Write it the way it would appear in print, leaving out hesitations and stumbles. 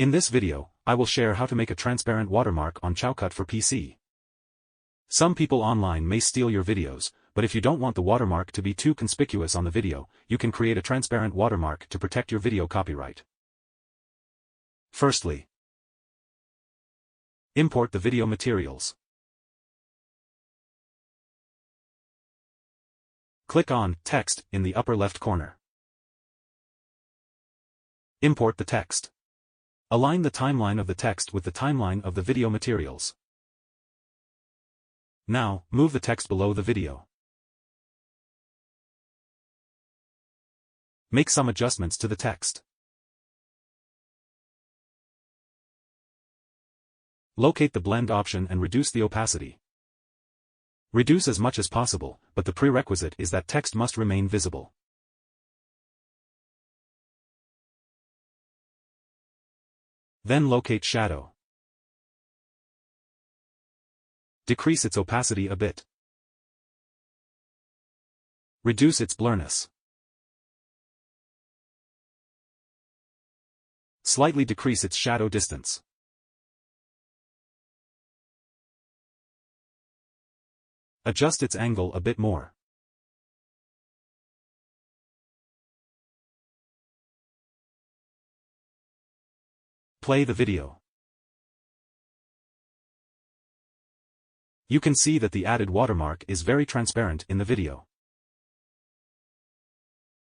In this video, I will share how to make a transparent watermark on Capcut for PC. Some people online may steal your videos, but if you don't want the watermark to be too conspicuous on the video, you can create a transparent watermark to protect your video copyright. Firstly, import the video materials. Click on Text in the upper left corner. Import the text. Align the timeline of the text with the timeline of the video materials. Now, move the text below the video. Make some adjustments to the text. Locate the blend option and reduce the opacity. Reduce as much as possible, but the prerequisite is that text must remain visible. Then locate shadow. Decrease its opacity a bit. Reduce its blurriness. Slightly decrease its shadow distance. Adjust its angle a bit more. Play the video. You can see that the added watermark is very transparent in the video.